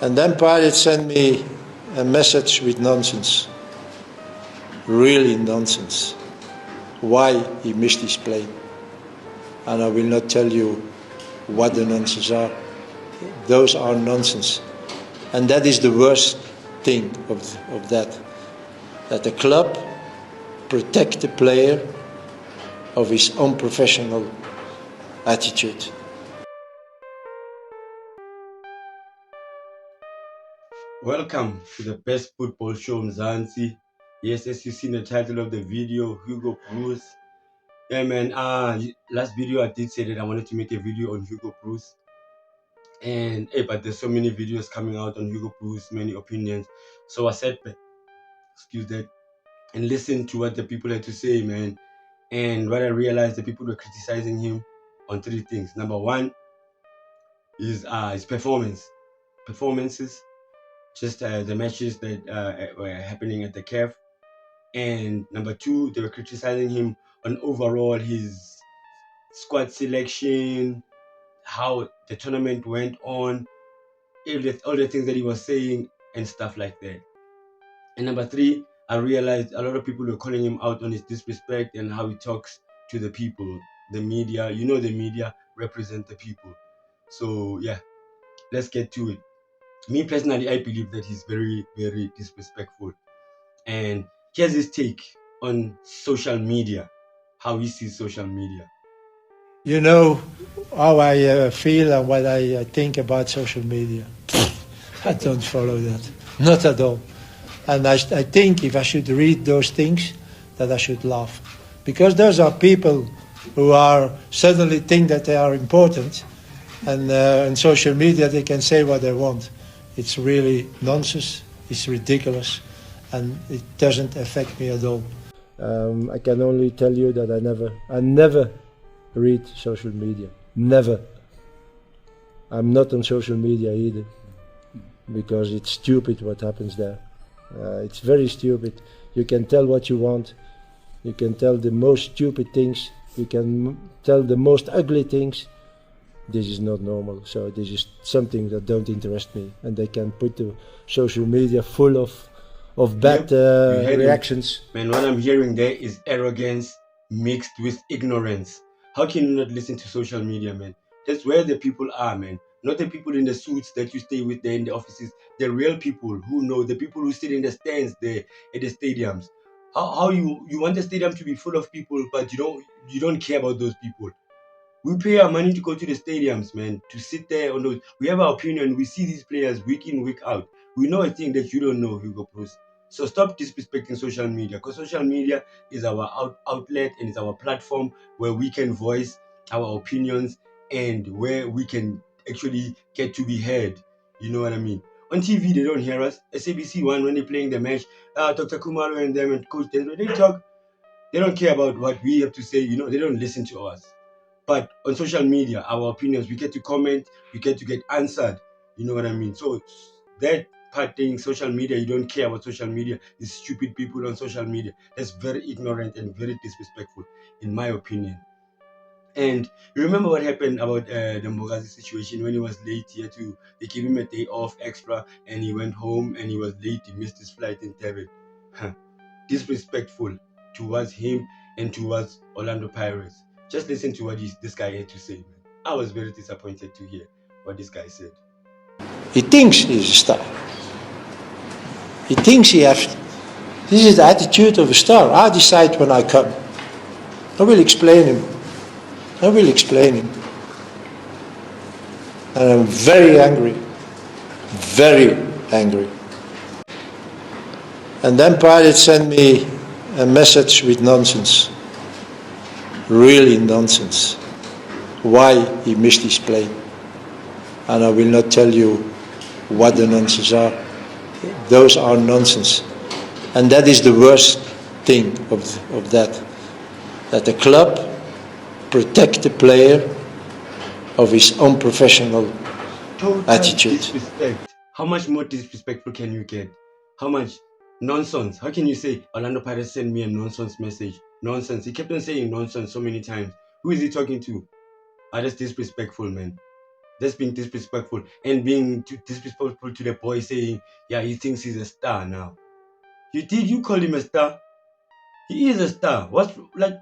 And then Pilot sent me a message with nonsense, really nonsense, why he missed his plane. And I will not tell you what the nonsense are. Those are nonsense. And that is the worst thing of that the club protect the player of his unprofessional attitude. Welcome to the best football show, Mzansi. Yes, as you see in the title of the video, Hugo Broos. Yeah, man. Last video I did say that I wanted to make a video on Hugo Broos, and but there's so many videos coming out on Hugo Broos, many opinions. So I said, excuse that, and listen to what the people had to say, man. And what I realized, the people were criticizing him on three things. Number one is his performances, just the matches that were happening at the CAF. And number two, they were criticizing him on overall his squad selection, how the tournament went on, all the things that he was saying and stuff like that. And number three, I realized a lot of people were calling him out on his disrespect and how he talks to the people, the media. You know, the media represent the people. So yeah, let's get to it. Me personally, I believe that he's very, very disrespectful. And here's his take on social media, how he sees social media. You know how I feel and what I think about social media. I don't follow that, not at all. And I think if I should read those things, that I should laugh. Because those are people who are suddenly think that they are important, and on social media they can say what they want. It's really nonsense, it's ridiculous, and it doesn't affect me at all. I can only tell you that I never read social media, never. I'm not on social media either, because it's stupid what happens there. It's very stupid. You can tell what you want. You can tell the most stupid things. You can tell the most ugly things. This is not normal. So this is something that don't interest me. And they can put the social media full of bad reactions. Man, what I'm hearing there is arrogance mixed with ignorance. How can you not listen to social media, man? That's where the people are, man. Not the people in the suits that you stay with there in the offices. The real people who know, the people who sit in the stands there at the stadiums. How you want the stadium to be full of people, but you don't care about those people. We pay our money to go to the stadiums, man, to sit there on those. We have our opinion. We see these players week in, week out. We know a thing that you don't know, Hugo Broos. So stop disrespecting social media, because social media is our outlet and it's our platform where we can voice our opinions and where we can actually get to be heard. You know what I mean? On TV, they don't hear us. SABC One, when they're playing the match, Dr. Kumaro and them and Coach, they talk. They don't care about what we have to say. You know, they don't listen to us. But on social media, our opinions, we get to comment, we get to get answered. You know what I mean? So that part thing, social media, you don't care about social media. These stupid people on social media. That's very ignorant and very disrespectful, in my opinion. And you remember what happened about the Mbogazi situation when he was late here too. They gave him a day off extra and he went home and he was late. He missed his flight in Tebet. Disrespectful towards him and towards Orlando Pirates. Just listen to what this guy had to say, man. I was very disappointed to hear what this guy said. He thinks he's a star. He thinks he has. This is the attitude of a star. I decide when I come. I will explain him. And I'm very angry. Very angry. And then Pilot sent me a message with nonsense. Really nonsense. Why he missed his plane. And I will not tell you what the nonsense are. Those are nonsense. And that is the worst thing of that the club protect the player of his unprofessional attitude. Disrespect. How much more disrespectful can you get? How much nonsense? How can you say Orlando Pirates sent me a nonsense message? Nonsense. He kept on saying nonsense so many times. Who is he talking to? That's disrespectful, man. That's being disrespectful, and being disrespectful to the boy, saying, yeah, he thinks he's a star now. Did you call him a star? He is a star. What's like,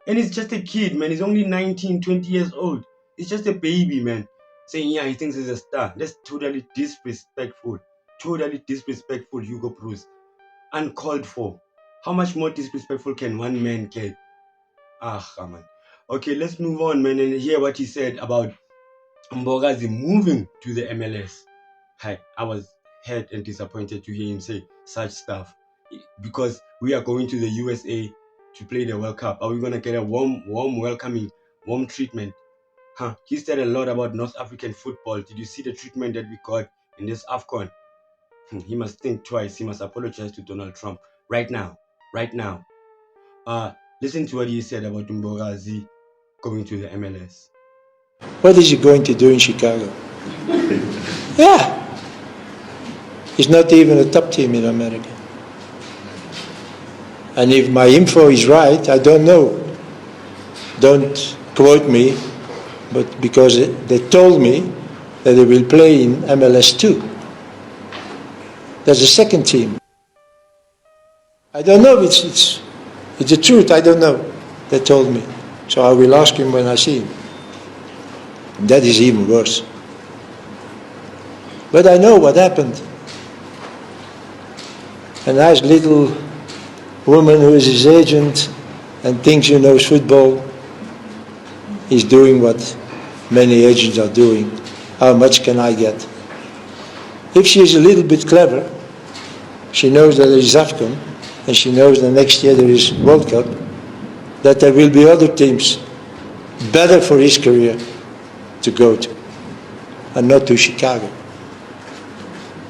and he's just a kid, man. He's only 19, 20 years old. He's just a baby, man. Saying, yeah, he thinks he's a star. That's totally disrespectful. Totally disrespectful, Hugo Broos. Uncalled for. How much more disrespectful can one man get? Ah, man. Okay, let's move on, man, and hear what he said about Mbogazi moving to the MLS. Hi, I was hurt and disappointed to hear him say such stuff, because we are going to the USA to play the World Cup. Are we gonna get a warm welcoming, warm treatment? Huh? He said a lot about North African football. Did you see the treatment that we got in this Afcon? He must think twice. He must apologize to Donald Trump right now. Right now. Listen to what he said about Mbogazi going to the MLS. What is he going to do in Chicago? Yeah. He's not even a top team in America. And if my info is right, I don't know. Don't quote me, but because they told me that they will play in MLS 2. There's a second team. I don't know if it's the truth, I don't know. They told me. So I will ask him when I see him. That is even worse. But I know what happened. A nice little woman who is his agent and thinks she knows football is doing what many agents are doing. How much can I get? If she is a little bit clever, she knows that there is Afcon, and she knows that next year there is World Cup, that there will be other teams better for his career to go to, and not to Chicago.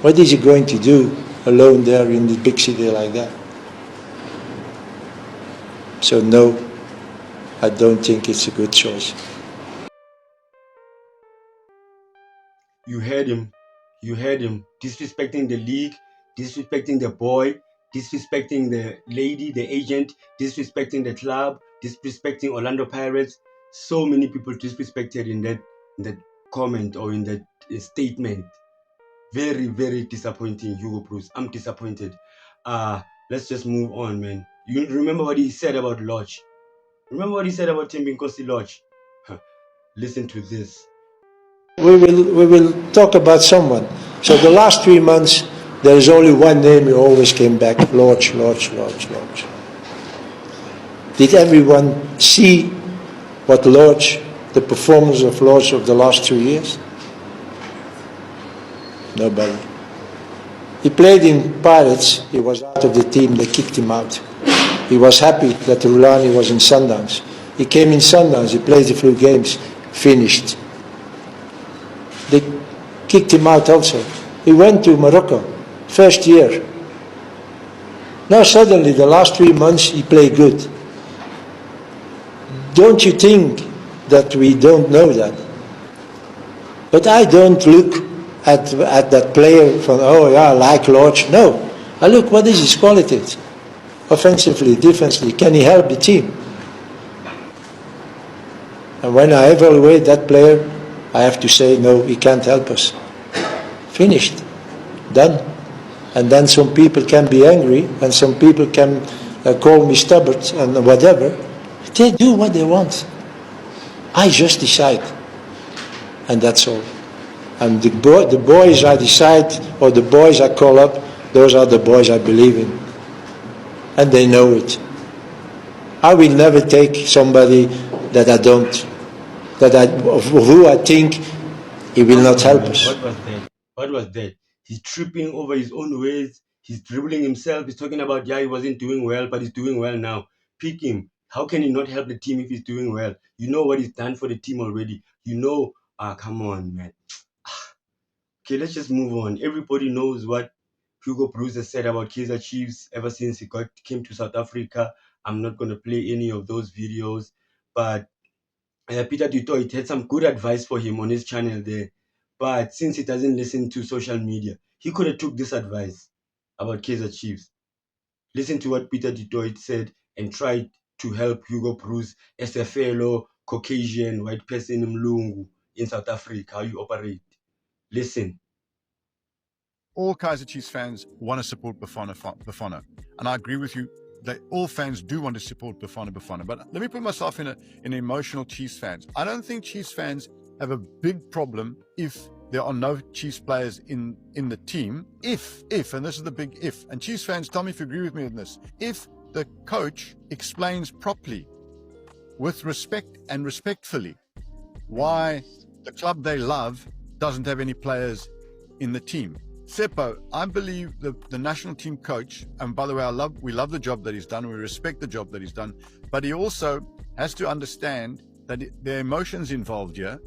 What is he going to do alone there in the big city like that? So no, I don't think it's a good choice. You heard him. You heard him. Disrespecting the league, disrespecting the boy, disrespecting the lady, the agent, disrespecting the club, disrespecting Orlando Pirates. So many people disrespected in that comment or in that statement. Very, very disappointing, Hugo Broos. I'm disappointed. Let's just move on, man. You remember what he said about Lodge? Remember what he said about Timbinkosi Lodge? Listen to this. We will talk about someone. So the last 3 months, there is only one name who always came back: Lodge. Did everyone see what Lodge, the performance of Lodge of the last 2 years? Nobody. He played in Pirates. He was out of the team. They kicked him out. He was happy that Rulani was in Sundowns. He came in Sundowns. He played a few games. Finished. They kicked him out also. He went to Morocco, first year. Now suddenly, the last 3 months, he played good. Don't you think that we don't know that? But I don't look at that player from, oh yeah, like Lodge. No. I look, what is his qualities? Offensively, defensively, can he help the team? And when I evaluate that player, I have to say, no, he can't help us. Finished. Done. And then some people can be angry, and some people can call me stubborn and whatever. They do what they want. I just decide. And that's all. And the boys I decide, or the boys I call up, those are the boys I believe in. And they know it. I will never take somebody that I don't, of who I think he will not help us. What was that? What was that? He's tripping over his own ways. He's dribbling himself. He's talking about, yeah, he wasn't doing well, but he's doing well now. Pick him. How can he not help the team if he's doing well? You know what he's done for the team already. You know, come on, man. Okay, let's just move on. Everybody knows what Hugo Broos has said about Kaizer Chiefs ever since he came to South Africa. I'm not going to play any of those videos, but Peter Du Toit had some good advice for him on his channel there. But since he doesn't listen to social media, he could have took this advice about Kaizer Chiefs. Listen to what Peter Du Toit said and tried to help Hugo Broos as a fellow Caucasian white person in Mlungu. in South Africa, how you operate. Listen. All Kaiser Chiefs fans want to support Bafana. And I agree with you that all fans do want to support Bafana. But let me put myself in emotional Chiefs fans. I don't think Chiefs fans have a big problem if there are no Chiefs players in the team. If, and this is the big if, and Chiefs fans, tell me if you agree with me on this, if the coach explains properly, with respect and respectfully, why the club they love doesn't have any players in the team. Seppo, I believe the national team coach, and by the way, we love the job that he's done, we respect the job that he's done, but he also has to understand that there are emotions involved here,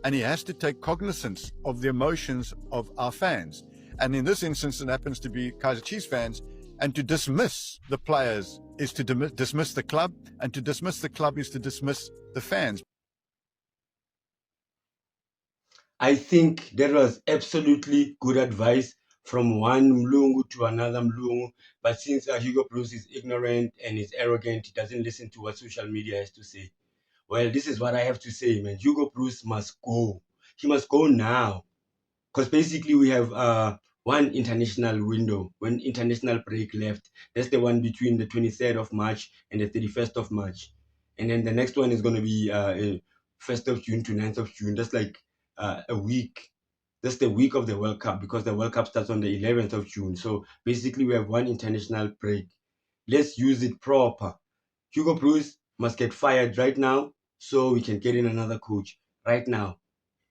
and he has to take cognizance of the emotions of our fans. And in this instance, it happens to be Kaiser Chiefs fans, and to dismiss the players is to dismiss the club, and to dismiss the club is to dismiss the fans. I think that was absolutely good advice from one Mlungu to another Mlungu. But since Hugo Broos is ignorant and is arrogant, he doesn't listen to what social media has to say. Well, this is what I have to say, man. Hugo Broos must go. He must go now. Because basically we have one international window, one international break left. That's the one between the 23rd of March and the 31st of March. And then the next one is going to be 1st of June to 9th of June. That's like a week. That's the week of the World Cup because the World Cup starts on the 11th of June. So basically we have one international break. Let's use it proper. Hugo Broos must get fired right now so we can get in another coach right now.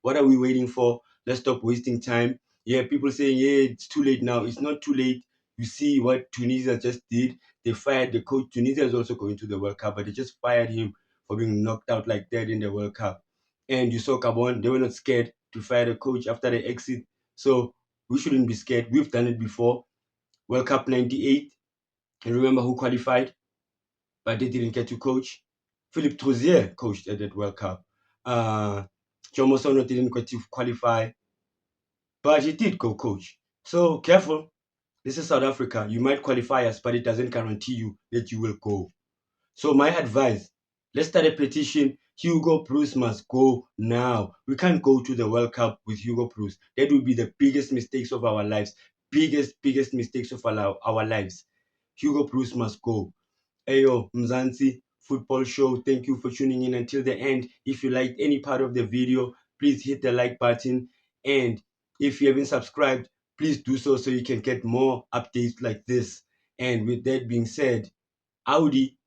What are we waiting for? Let's stop wasting time. Yeah, people saying, yeah, it's too late now. It's not too late. You see what Tunisia just did. They fired the coach. Tunisia is also going to the World Cup, but they just fired him for being knocked out like that in the World Cup. And you saw Gabon, they were not scared to fire the coach after the exit. So we shouldn't be scared. We've done it before. World Cup 98. And remember who qualified, but they didn't get to coach? Philippe Trouzier coached at that World Cup. Jomo Sono didn't get to qualify, but he did go coach. So careful. This is South Africa. You might qualify us, but it doesn't guarantee you that you will go. So my advice, let's start a petition. Hugo Broos must go now. We can't go to the World Cup with Hugo Broos. That would be the biggest mistakes of our lives. Biggest mistakes of our lives. Hugo Broos must go. Ayo, Mzansi Football Show. Thank you for tuning in until the end. If you liked any part of the video, please hit the like button. And if you haven't subscribed, please do so you can get more updates like this. And with that being said, Audi